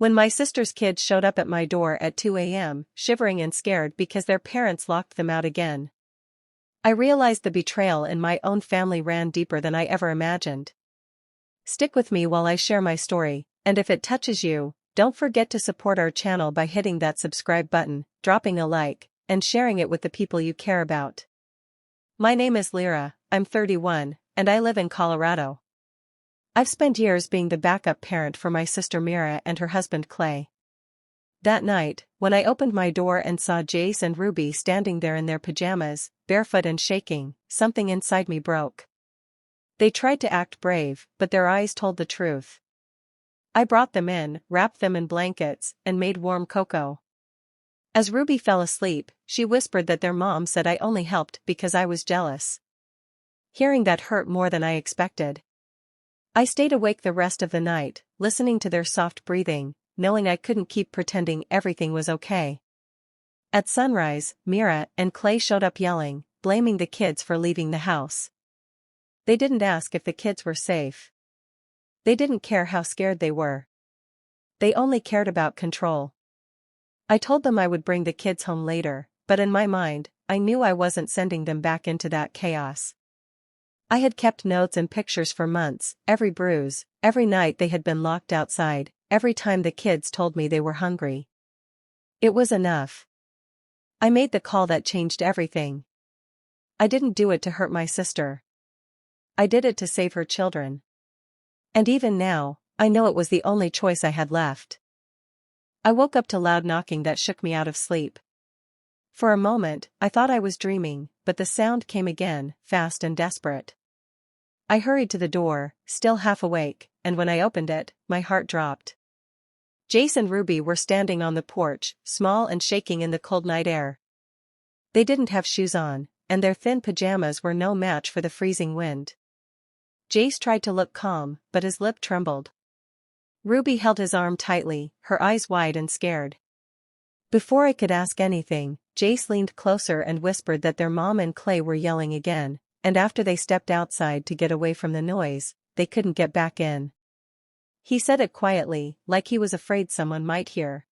When my sister's kids showed up at my door at 2 a.m., shivering and scared because their parents locked them out again, I realized the betrayal in my own family ran deeper than I ever imagined. Stick with me while I share my story, and if it touches you, don't forget to support our channel by hitting that subscribe button, dropping a like, and sharing it with the people you care about. My name is Lyra, I'm 31, and I live in Colorado. I've spent years being the backup parent for my sister Meera and her husband Clay. That night, when I opened my door and saw Jace and Reby standing there in their pajamas, barefoot and shaking, something inside me broke. They tried to act brave, but their eyes told the truth. I brought them in, wrapped them in blankets, and made warm cocoa. As Reby fell asleep, she whispered that their mom said I only helped because I was jealous. Hearing that hurt more than I expected. I stayed awake the rest of the night, listening to their soft breathing, knowing I couldn't keep pretending everything was okay. At sunrise, Meera and Clay showed up yelling, blaming the kids for leaving the house. They didn't ask if the kids were safe. They didn't care how scared they were. They only cared about control. I told them I would bring the kids home later, but in my mind, I knew I wasn't sending them back into that chaos. I had kept notes and pictures for months, every bruise, every night they had been locked outside, every time the kids told me they were hungry. It was enough. I made the call that changed everything. I didn't do it to hurt my sister. I did it to save her children. And even now, I know it was the only choice I had left. I woke up to loud knocking that shook me out of sleep. For a moment, I thought I was dreaming, but the sound came again, fast and desperate. I hurried to the door, still half awake, and when I opened it, my heart dropped. Jace and Reby were standing on the porch, small and shaking in the cold night air. They didn't have shoes on, and their thin pajamas were no match for the freezing wind. Jace tried to look calm, but his lip trembled. Reby held his arm tightly, her eyes wide and scared. Before I could ask anything, Jace leaned closer and whispered that their mom and Clay were yelling again, and after they stepped outside to get away from the noise, they couldn't get back in. He said it quietly, like he was afraid someone might hear.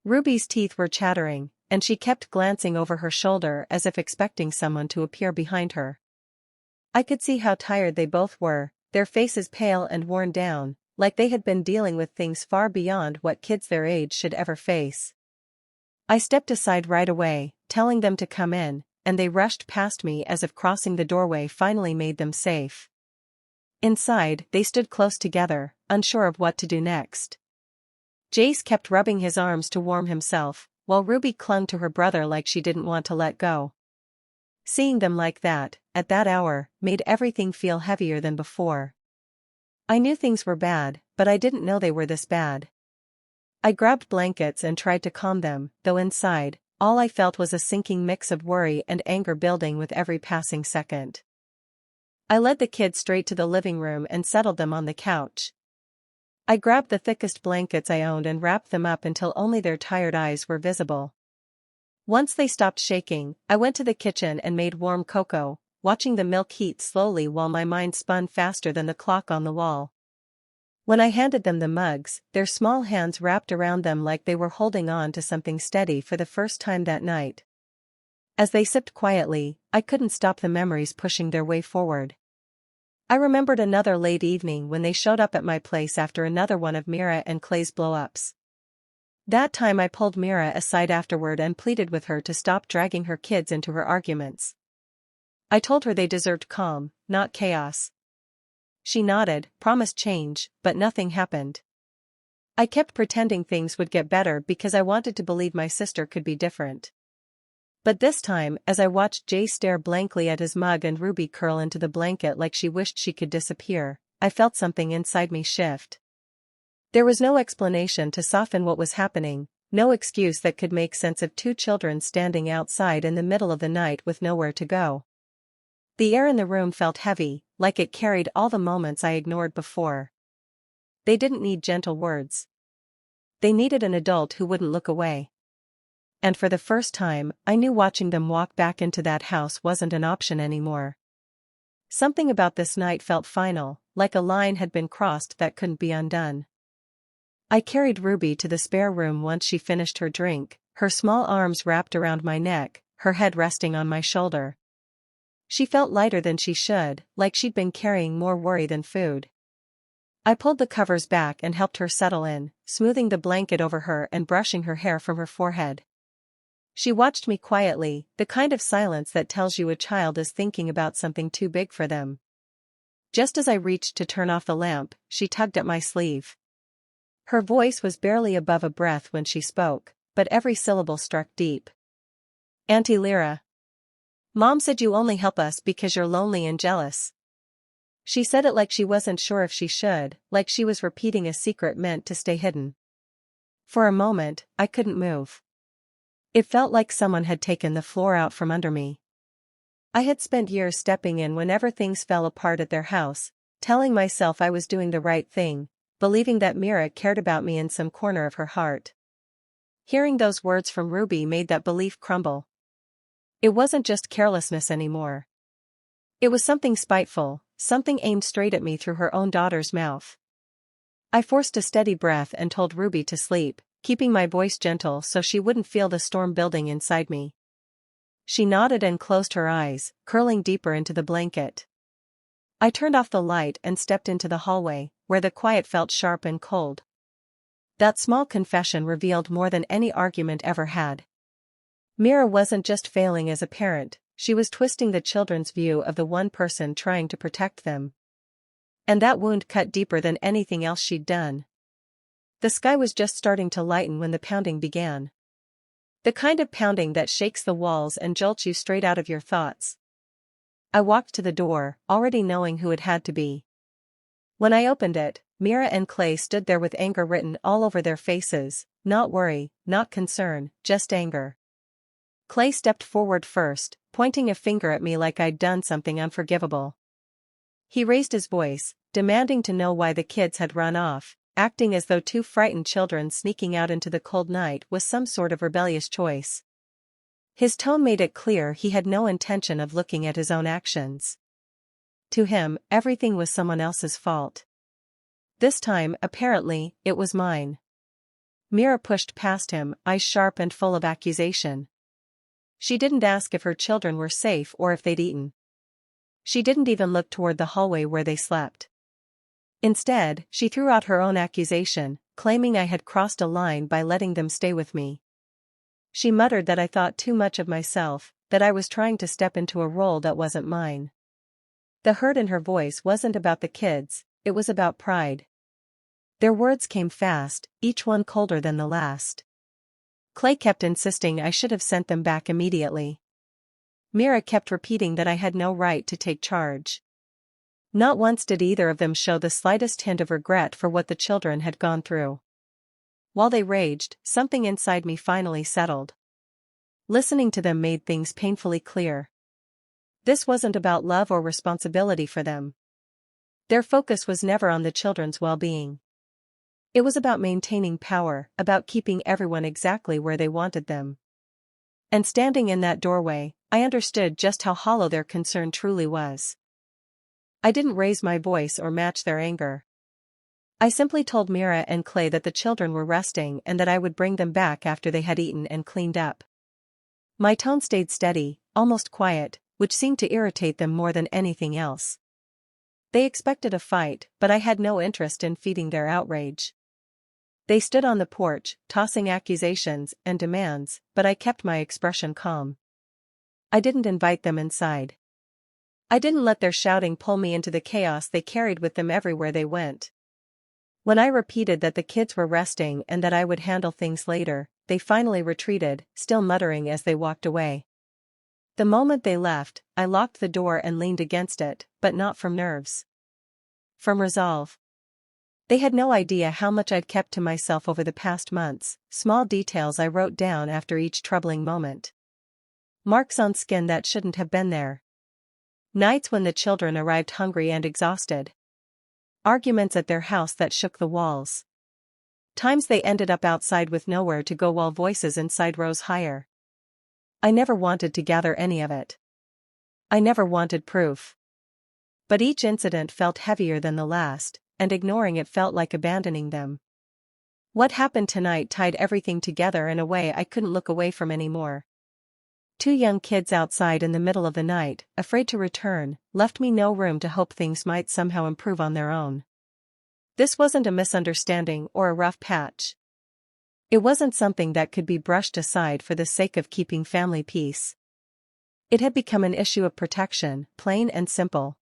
Ruby's teeth were chattering, and she kept glancing over her shoulder as if expecting someone to appear behind her. I could see how tired they both were, their faces pale and worn down, like they had been dealing with things far beyond what kids their age should ever face. I stepped aside right away, telling them to come in, and they rushed past me as if crossing the doorway finally made them safe. Inside, they stood close together, unsure of what to do next. Jace kept rubbing his arms to warm himself, while Reby clung to her brother like she didn't want to let go. Seeing them like that, at that hour, made everything feel heavier than before. I knew things were bad, but I didn't know they were this bad. I grabbed blankets and tried to calm them, though inside, all I felt was a sinking mix of worry and anger building with every passing second. I led the kids straight to the living room and settled them on the couch. I grabbed the thickest blankets I owned and wrapped them up until only their tired eyes were visible. Once they stopped shaking, I went to the kitchen and made warm cocoa, watching the milk heat slowly while my mind spun faster than the clock on the wall. When I handed them the mugs, their small hands wrapped around them like they were holding on to something steady for the first time that night. As they sipped quietly, I couldn't stop the memories pushing their way forward. I remembered another late evening when they showed up at my place after another one of Meera and Clay's blow-ups. That time I pulled Meera aside afterward and pleaded with her to stop dragging her kids into her arguments. I told her they deserved calm, not chaos. She nodded, promised change, but nothing happened. I kept pretending things would get better because I wanted to believe my sister could be different. But this time, as I watched Jay stare blankly at his mug and Reby curl into the blanket like she wished she could disappear, I felt something inside me shift. There was no explanation to soften what was happening, no excuse that could make sense of two children standing outside in the middle of the night with nowhere to go. The air in the room felt heavy, like it carried all the moments I ignored before. They didn't need gentle words. They needed an adult who wouldn't look away. And for the first time, I knew watching them walk back into that house wasn't an option anymore. Something about this night felt final, like a line had been crossed that couldn't be undone. I carried Ruby to the spare room once she finished her drink, her small arms wrapped around my neck, her head resting on my shoulder. She felt lighter than she should, like she'd been carrying more worry than food. I pulled the covers back and helped her settle in, smoothing the blanket over her and brushing her hair from her forehead. She watched me quietly, the kind of silence that tells you a child is thinking about something too big for them. Just as I reached to turn off the lamp, she tugged at my sleeve. Her voice was barely above a breath when she spoke, but every syllable struck deep. "Auntie Lyra. Mom said you only help us because you're lonely and jealous." She said it like she wasn't sure if she should, like she was repeating a secret meant to stay hidden. For a moment, I couldn't move. It felt like someone had taken the floor out from under me. I had spent years stepping in whenever things fell apart at their house, telling myself I was doing the right thing, believing that Meera cared about me in some corner of her heart. Hearing those words from Ruby made that belief crumble. It wasn't just carelessness anymore. It was something spiteful, something aimed straight at me through her own daughter's mouth. I forced a steady breath and told Ruby to sleep, keeping my voice gentle so she wouldn't feel the storm building inside me. She nodded and closed her eyes, curling deeper into the blanket. I turned off the light and stepped into the hallway, where the quiet felt sharp and cold. That small confession revealed more than any argument ever had. Meera wasn't just failing as a parent, she was twisting the children's view of the one person trying to protect them. And that wound cut deeper than anything else she'd done. The sky was just starting to lighten when the pounding began. The kind of pounding that shakes the walls and jolts you straight out of your thoughts. I walked to the door, already knowing who it had to be. When I opened it, Meera and Clay stood there with anger written all over their faces, not worry, not concern, just anger. Clay stepped forward first, pointing a finger at me like I'd done something unforgivable. He raised his voice, demanding to know why the kids had run off, acting as though two frightened children sneaking out into the cold night was some sort of rebellious choice. His tone made it clear he had no intention of looking at his own actions. To him, everything was someone else's fault. This time, apparently, it was mine. Meera pushed past him, eyes sharp and full of accusation. She didn't ask if her children were safe or if they'd eaten. She didn't even look toward the hallway where they slept. Instead, she threw out her own accusation, claiming I had crossed a line by letting them stay with me. She muttered that I thought too much of myself, that I was trying to step into a role that wasn't mine. The hurt in her voice wasn't about the kids, it was about pride. Their words came fast, each one colder than the last. Clay kept insisting I should have sent them back immediately. Meera kept repeating that I had no right to take charge. Not once did either of them show the slightest hint of regret for what the children had gone through. While they raged, something inside me finally settled. Listening to them made things painfully clear. This wasn't about love or responsibility for them. Their focus was never on the children's well-being. It was about maintaining power, about keeping everyone exactly where they wanted them. And standing in that doorway, I understood just how hollow their concern truly was. I didn't raise my voice or match their anger. I simply told Meera and Clay that the children were resting and that I would bring them back after they had eaten and cleaned up. My tone stayed steady, almost quiet, which seemed to irritate them more than anything else. They expected a fight, but I had no interest in feeding their outrage. They stood on the porch, tossing accusations and demands, but I kept my expression calm. I didn't invite them inside. I didn't let their shouting pull me into the chaos they carried with them everywhere they went. When I repeated that the kids were resting and that I would handle things later, they finally retreated, still muttering as they walked away. The moment they left, I locked the door and leaned against it, but not from nerves. From resolve. They had no idea how much I'd kept to myself over the past months, small details I wrote down after each troubling moment. Marks on skin that shouldn't have been there. Nights when the children arrived hungry and exhausted. Arguments at their house that shook the walls. Times they ended up outside with nowhere to go while voices inside rose higher. I never wanted to gather any of it. I never wanted proof. But each incident felt heavier than the last, and ignoring it felt like abandoning them. What happened tonight tied everything together in a way I couldn't look away from anymore. Two young kids outside in the middle of the night, afraid to return, left me no room to hope things might somehow improve on their own. This wasn't a misunderstanding or a rough patch. It wasn't something that could be brushed aside for the sake of keeping family peace. It had become an issue of protection, plain and simple.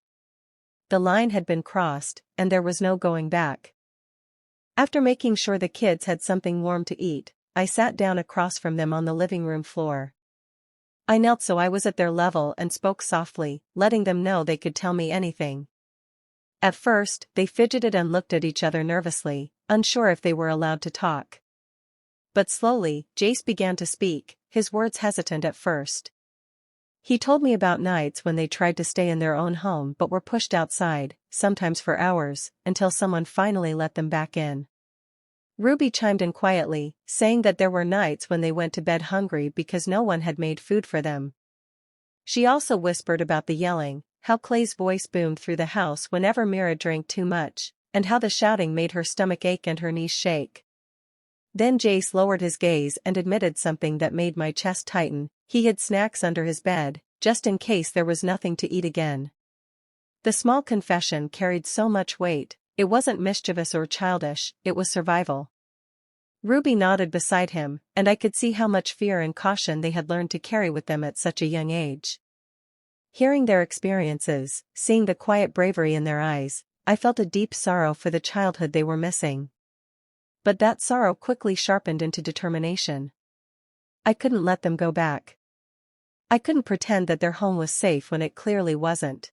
The line had been crossed, and there was no going back. After making sure the kids had something warm to eat, I sat down across from them on the living room floor. I knelt so I was at their level and spoke softly, letting them know they could tell me anything. At first, they fidgeted and looked at each other nervously, unsure if they were allowed to talk. But slowly, Jace began to speak, his words hesitant at first. He told me about nights when they tried to stay in their own home but were pushed outside, sometimes for hours, until someone finally let them back in. Reby chimed in quietly, saying that there were nights when they went to bed hungry because no one had made food for them. She also whispered about the yelling, how Clay's voice boomed through the house whenever Meera drank too much, and how the shouting made her stomach ache and her knees shake. Then Jace lowered his gaze and admitted something that made my chest tighten: he hid snacks under his bed, just in case there was nothing to eat again. The small confession carried so much weight. It wasn't mischievous or childish, it was survival. Reby nodded beside him, and I could see how much fear and caution they had learned to carry with them at such a young age. Hearing their experiences, seeing the quiet bravery in their eyes, I felt a deep sorrow for the childhood they were missing. But that sorrow quickly sharpened into determination. I couldn't let them go back. I couldn't pretend that their home was safe when it clearly wasn't.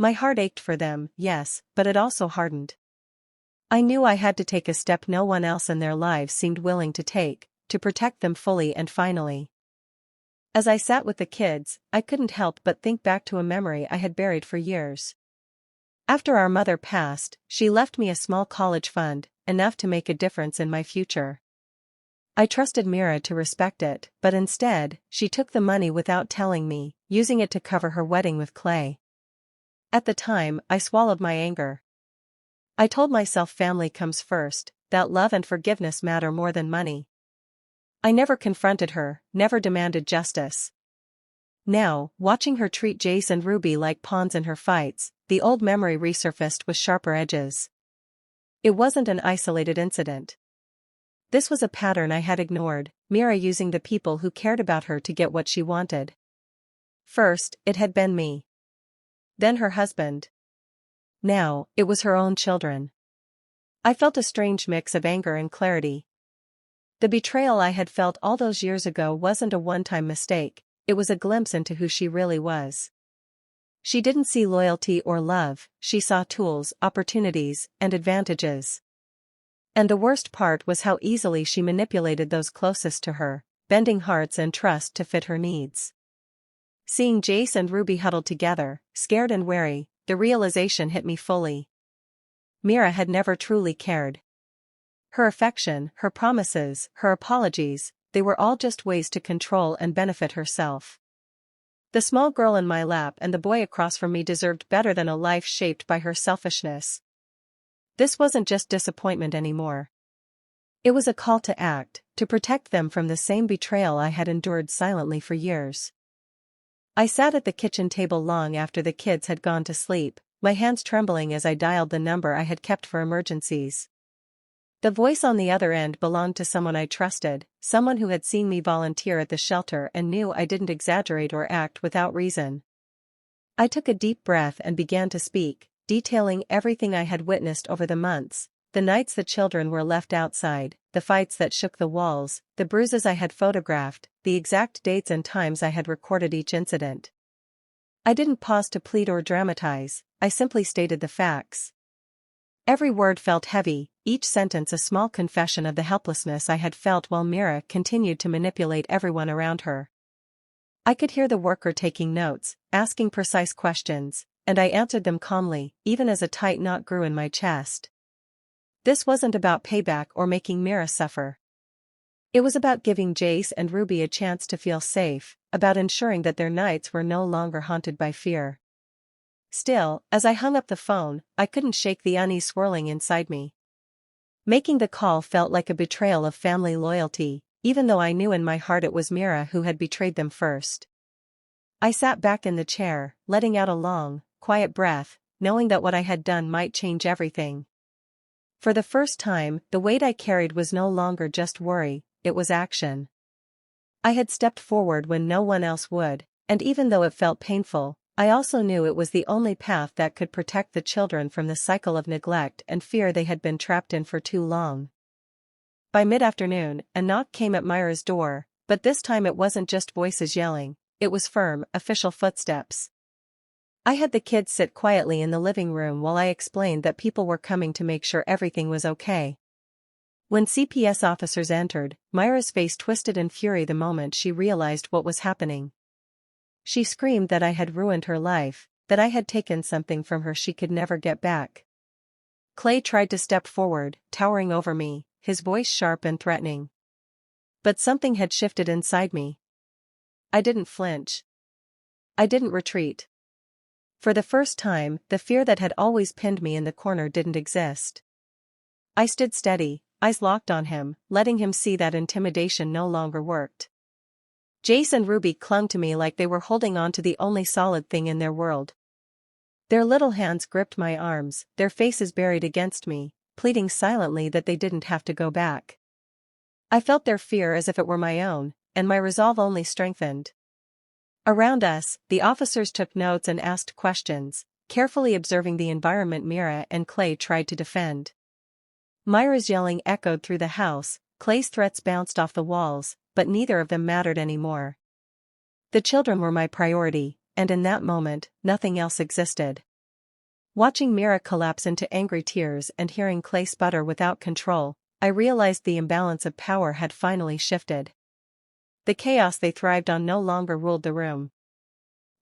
My heart ached for them, yes, but it also hardened. I knew I had to take a step no one else in their lives seemed willing to take, to protect them fully and finally. As I sat with the kids, I couldn't help but think back to a memory I had buried for years. After our mother passed, she left me a small college fund, enough to make a difference in my future. I trusted Meera to respect it, but instead, she took the money without telling me, using it to cover her wedding with Clay. At the time, I swallowed my anger. I told myself family comes first, that love and forgiveness matter more than money. I never confronted her, never demanded justice. Now, watching her treat Jace and Reby like pawns in her fights, the old memory resurfaced with sharper edges. It wasn't an isolated incident. This was a pattern I had ignored, Meera using the people who cared about her to get what she wanted. First, it had been me. Then her husband. Now, it was her own children. I felt a strange mix of anger and clarity. The betrayal I had felt all those years ago wasn't a one-time mistake, it was a glimpse into who she really was. She didn't see loyalty or love, she saw tools, opportunities, and advantages. And the worst part was how easily she manipulated those closest to her, bending hearts and trust to fit her needs. Seeing Jace and Reby huddled together, scared and wary, the realization hit me fully. Meera had never truly cared. Her affection, her promises, her apologies, they were all just ways to control and benefit herself. The small girl in my lap and the boy across from me deserved better than a life shaped by her selfishness. This wasn't just disappointment anymore. It was a call to act, to protect them from the same betrayal I had endured silently for years. I sat at the kitchen table long after the kids had gone to sleep, my hands trembling as I dialed the number I had kept for emergencies. The voice on the other end belonged to someone I trusted, someone who had seen me volunteer at the shelter and knew I didn't exaggerate or act without reason. I took a deep breath and began to speak, detailing everything I had witnessed over the months, the nights the children were left outside, the fights that shook the walls, the bruises I had photographed, the exact dates and times I had recorded each incident. I didn't pause to plead or dramatize, I simply stated the facts. Every word felt heavy, each sentence a small confession of the helplessness I had felt while Meera continued to manipulate everyone around her. I could hear the worker taking notes, asking precise questions, and I answered them calmly, even as a tight knot grew in my chest. This wasn't about payback or making Meera suffer. It was about giving Jace and Reby a chance to feel safe, about ensuring that their nights were no longer haunted by fear. Still, as I hung up the phone, I couldn't shake the unease swirling inside me. Making the call felt like a betrayal of family loyalty, even though I knew in my heart it was Meera who had betrayed them first. I sat back in the chair, letting out a long, quiet breath, knowing that what I had done might change everything. For the first time, the weight I carried was no longer just worry, it was action. I had stepped forward when no one else would, and even though it felt painful, I also knew it was the only path that could protect the children from the cycle of neglect and fear they had been trapped in for too long. By mid-afternoon, a knock came at Myra's door, but this time it wasn't just voices yelling, it was firm, official footsteps. I had the kids sit quietly in the living room while I explained that people were coming to make sure everything was okay. When CPS officers entered, Myra's face twisted in fury the moment she realized what was happening. She screamed that I had ruined her life, that I had taken something from her she could never get back. Clay tried to step forward, towering over me, his voice sharp and threatening. But something had shifted inside me. I didn't flinch. I didn't retreat. For the first time, the fear that had always pinned me in the corner didn't exist. I stood steady, eyes locked on him, letting him see that intimidation no longer worked. Jace and Reby clung to me like they were holding on to the only solid thing in their world. Their little hands gripped my arms, their faces buried against me, pleading silently that they didn't have to go back. I felt their fear as if it were my own, and my resolve only strengthened. Around us, the officers took notes and asked questions, carefully observing the environment Meera and Clay tried to defend. Myra's yelling echoed through the house, Clay's threats bounced off the walls, but neither of them mattered anymore. The children were my priority, and in that moment, nothing else existed. Watching Meera collapse into angry tears and hearing Clay sputter without control, I realized the imbalance of power had finally shifted. The chaos they thrived on no longer ruled the room.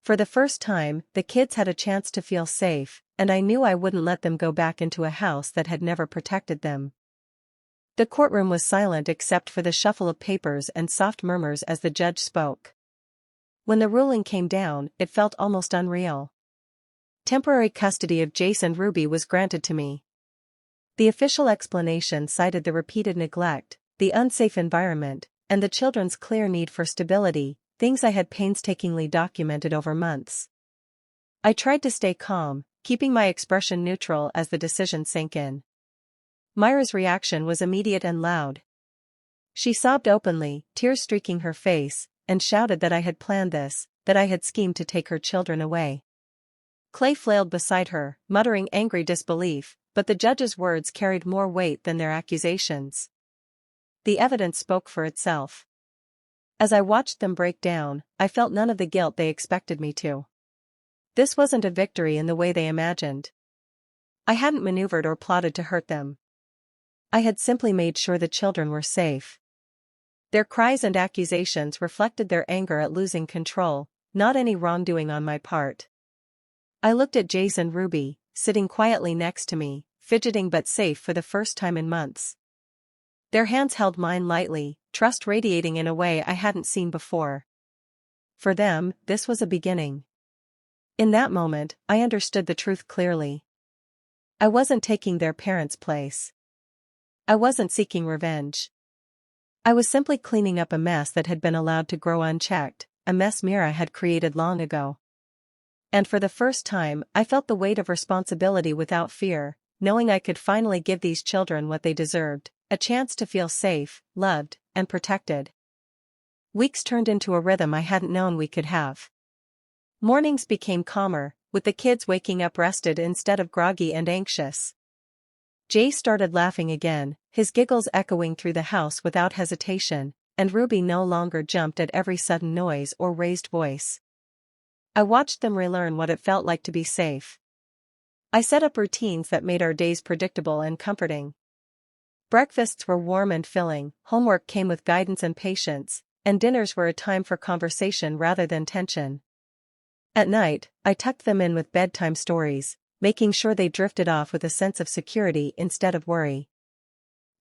For the first time, the kids had a chance to feel safe, and I knew I wouldn't let them go back into a house that had never protected them. The courtroom was silent except for the shuffle of papers and soft murmurs as the judge spoke. When the ruling came down, it felt almost unreal. Temporary custody of Jace and Reby was granted to me. The official explanation cited the repeated neglect, the unsafe environment, and the children's clear need for stability, things I had painstakingly documented over months. I tried to stay calm, keeping my expression neutral as the decision sank in. Myra's reaction was immediate and loud. She sobbed openly, tears streaking her face, and shouted that I had planned this, that I had schemed to take her children away. Clay flailed beside her, muttering angry disbelief, but the judge's words carried more weight than their accusations. The evidence spoke for itself. As I watched them break down, I felt none of the guilt they expected me to. This wasn't a victory in the way they imagined. I hadn't maneuvered or plotted to hurt them. I had simply made sure the children were safe. Their cries and accusations reflected their anger at losing control, not any wrongdoing on my part. I looked at Jace and Reby, sitting quietly next to me, fidgeting but safe for the first time in months. Their hands held mine lightly, trust radiating in a way I hadn't seen before. For them, this was a beginning. In that moment, I understood the truth clearly. I wasn't taking their parents' place. I wasn't seeking revenge. I was simply cleaning up a mess that had been allowed to grow unchecked, a mess Meera had created long ago. And for the first time, I felt the weight of responsibility without fear, knowing I could finally give these children what they deserved, a chance to feel safe, loved, and protected. Weeks turned into a rhythm I hadn't known we could have. Mornings became calmer, with the kids waking up rested instead of groggy and anxious. Jay started laughing again, his giggles echoing through the house without hesitation, and Reby no longer jumped at every sudden noise or raised voice. I watched them relearn what it felt like to be safe. I set up routines that made our days predictable and comforting. Breakfasts were warm and filling, homework came with guidance and patience, and dinners were a time for conversation rather than tension. At night, I tucked them in with bedtime stories, making sure they drifted off with a sense of security instead of worry.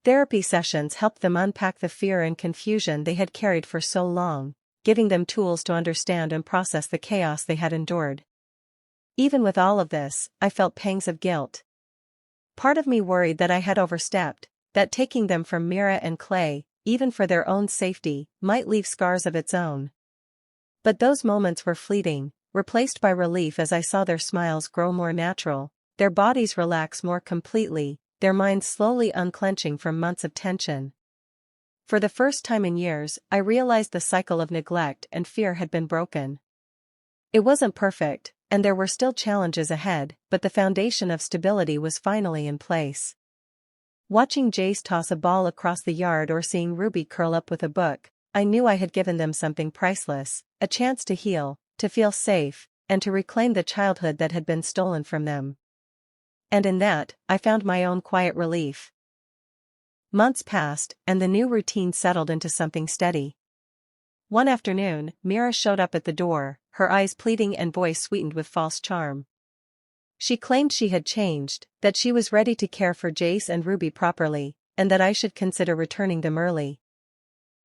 Therapy sessions helped them unpack the fear and confusion they had carried for so long, giving them tools to understand and process the chaos they had endured. Even with all of this, I felt pangs of guilt. Part of me worried that I had overstepped, that taking them from Meera and Clay, even for their own safety, might leave scars of its own. But those moments were fleeting, replaced by relief as I saw their smiles grow more natural, their bodies relax more completely, their minds slowly unclenching from months of tension. For the first time in years, I realized the cycle of neglect and fear had been broken. It wasn't perfect, and there were still challenges ahead, but the foundation of stability was finally in place. Watching Jace toss a ball across the yard or seeing Ruby curl up with a book, I knew I had given them something priceless, a chance to heal, to feel safe, and to reclaim the childhood that had been stolen from them. And in that, I found my own quiet relief. Months passed, and the new routine settled into something steady. One afternoon, Meera showed up at the door, her eyes pleading and voice sweetened with false charm. She claimed she had changed, that she was ready to care for Jace and Ruby properly, and that I should consider returning them early.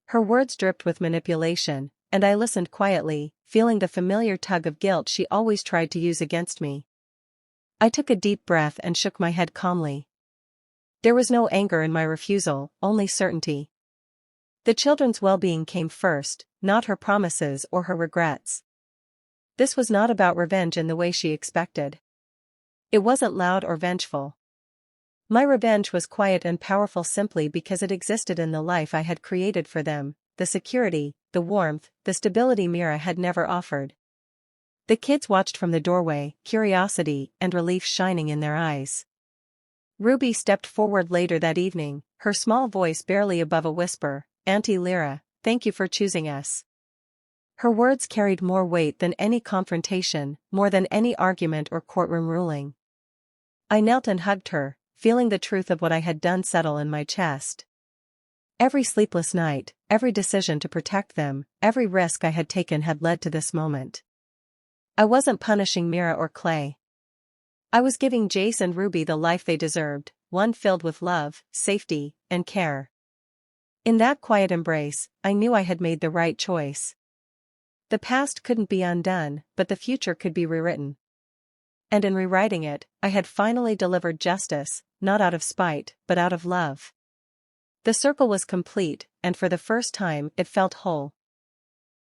Her words dripped with manipulation, and I listened quietly, feeling the familiar tug of guilt she always tried to use against me. I took a deep breath and shook my head calmly. There was no anger in my refusal, only certainty. The children's well-being came first, not her promises or her regrets. This was not about revenge in the way she expected. It wasn't loud or vengeful. My revenge was quiet and powerful simply because it existed in the life I had created for them, the security, the warmth, the stability Meera had never offered. The kids watched from the doorway, curiosity and relief shining in their eyes. Ruby stepped forward later that evening, her small voice barely above a whisper, "Auntie Lyra, thank you for choosing us." Her words carried more weight than any confrontation, more than any argument or courtroom ruling. I knelt and hugged her, feeling the truth of what I had done settle in my chest. Every sleepless night, every decision to protect them, every risk I had taken had led to this moment. I wasn't punishing Meera or Clay. I was giving Jace and Ruby the life they deserved, one filled with love, safety, and care. In that quiet embrace, I knew I had made the right choice. The past couldn't be undone, but the future could be rewritten. And in rewriting it, I had finally delivered justice, not out of spite, but out of love. The circle was complete, and for the first time, it felt whole.